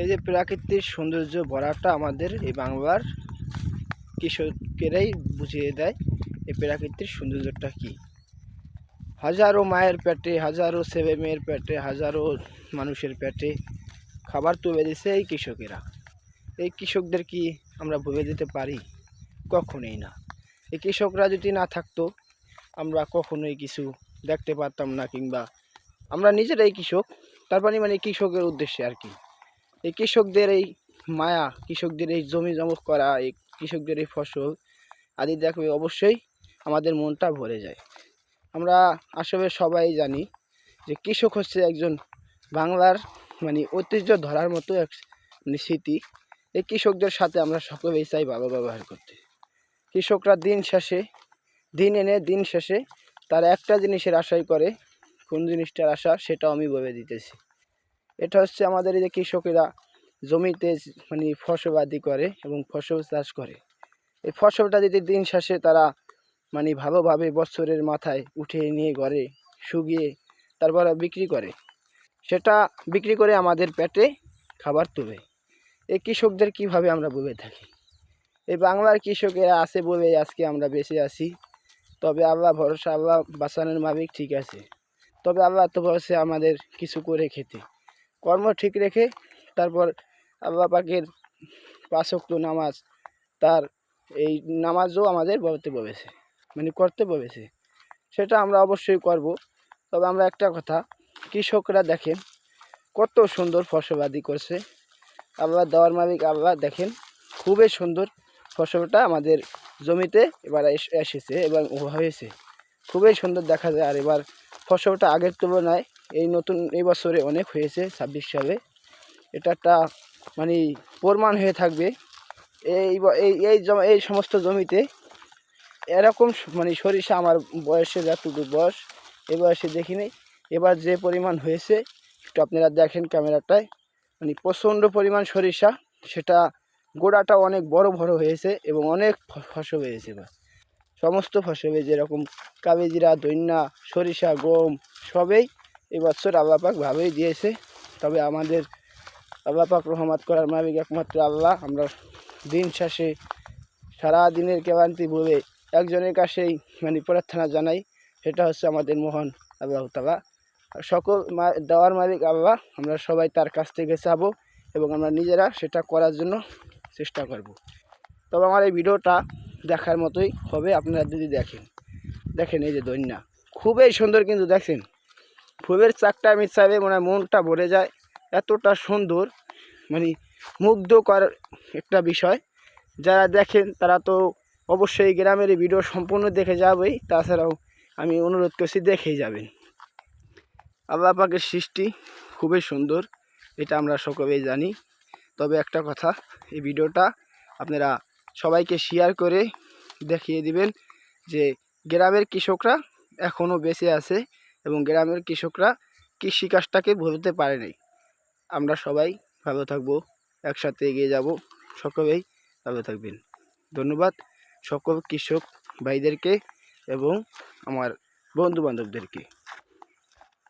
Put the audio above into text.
এই যে প্রাকৃতিক সৌন্দর্য ভরাটা আমাদের এই বাংলার কৃষকেরাই বুঝিয়ে দেয় এই প্রাকৃতিক সৌন্দর্যটা কি। হাজারো মায়ের পেটে, হাজারো ছেলে মেয়ের পেটে, হাজারো মানুষের পেটে খাবার তুলে দিচ্ছে এই কৃষকেরা। এই কৃষকদের কি আমরা ভুলে দিতে পারি? কখনোই না। এই কৃষকরা যদি না থাকতো আমরা কখনোই কিছু দেখতে পারতাম না, কিংবা আমরা নিজেরাই কৃষক, তার মানে কৃষকের উদ্দেশ্যে আর কি। এই কৃষকদের এই মায়া, কৃষকদের এই জমি জমা করা, এই কৃষকদের এই ফসল আদি দেখবে অবশ্যই আমাদের মনটা ভরে যায়। আমরা আসলে সবাই জানি যে কৃষক হচ্ছে একজন বাংলার ঐতিহ্য ধরার মতো এক স্মৃতি। এই কৃষকদের সাথে আমরা সকলেই চাই ভালো ব্যবহার করতে। কৃষকরা দিন এনে দিন শেষে তারা একটা জিনিসের আশাই করে। কোন জিনিসটার আশা সেটাও আমি বলে দিতেছি। এটা হচ্ছে আমাদের এই যে কৃষকেরা জমিতে ফসল আদি করে এবং ফসল চাষ করে, এই ফসলটা যদি দিন শেষে তারা ভালোভাবে বছরের মাথায় উঠিয়ে নিয়ে ঘরে শুকিয়ে তারপর বিক্রি করে, সেটা বিক্রি করে আমাদের পেটে খাবার তোলে। এই কৃষকদের কিভাবে আমরা বলে থাকি? এই বাংলার কৃষকেরা আছে বলে আজকে আমরা বেঁচে আছি। তবে আল্লাহ ভরসা, আল্লাহ বাঁচানোর মালিক, ঠিক আছে। তবে আল্লাহ তো বলছে আমাদের কিছু করে খেতে, কর্ম ঠিক রেখে তারপর আল্লাহ পাকের 5 ওয়াক্ত নামাজ, তার এই নামাজও আমাদের বলতে বলেছে, করতে বলেছে, সেটা আমরা অবশ্যই করব। তবে আমরা একটা কথা, কৃষকরা দেখেন কত সুন্দর ফসল আদি করছে। আল্লাহ দেওয়ার মালিক আল্লাহ, দেখেন খুবই সুন্দর ফসলটা আমাদের জমিতে এবার এসেছে এবং হয়েছে, খুবই সুন্দর দেখা যায়। আর এবার ফসলটা আগের তুলনায় এই বছরে অনেক হয়েছে। 26 সালে এটা একটা প্রমাণ হয়ে থাকবে। এই সমস্ত জমিতে এরকম সরিষা আমার বয়সে যতটুকু বয়স, এই বয়সে দেখিনি। এবার যে পরিমাণ হয়েছে একটু আপনারা দেখেন ক্যামেরাটায়, প্রচণ্ড পরিমাণ সরিষা, সেটা গোড়াটা অনেক বড় হয়েছে এবং অনেক ফসল হয়েছে। এবার সমস্ত ফসলে যেরকম কাবেজিরা, দৈন্যা, সরিষা, গম সবেই এবছর আল্লাহ পাক ভালোই দিয়েছে। তবে আমাদের আল্লাহ পাক রহমত করার মালিক একমাত্র আল্লাহ। আমরা দিন শেষে সারাদিনের ক্লান্তি ভুলে একজনের কাছেই প্রার্থনা জানাই, সেটা হচ্ছে আমাদের মহান আল্লাহ তাআলা। সকল দেওয়ার মালিক আল্লাহ, আমরা সবাই তার কাছ থেকে চাবো এবং আমরা নিজেরা সেটা করার জন্য চেষ্টা করব। তবে আমার এই ভিডিওটা দেখার মতোই হবে। আপনারা যদি দেখেন এই যে দৈন্যা খুবই সুন্দর, কিন্তু দেখেন ফুলের চাকটা আমি চাইলে মনটা ভরে যায়, এতটা সুন্দর, মুগ্ধকর একটা বিষয়। যারা দেখেন তারা তো অবশ্যই গ্রামের এই ভিডিও সম্পূর্ণ দেখে যাবেই, তাছাড়াও আমি অনুরোধ করছি দেখেই যাবেন। আল্লাহ পাকের সৃষ্টি খুবই সুন্দর, এটা আমরা সকলেই জানি। তবে একটা কথা, এই ভিডিওটা আপনারা সবাইকে শেয়ার করে দেখিয়ে দিবেন যে গ্রামের কৃষকরা এখনও বেঁচে আছে এবং গ্রামের কৃষকরা কৃষিকাজটাকে ভুলতে পারেনি। আমরা সবাই ভালো থাকবো, একসাথে এগিয়ে যাব, সকলেই ভালো থাকবেন। ধন্যবাদ সকল কৃষক ভাইদেরকে এবং আমার বন্ধু বান্ধবদেরকে।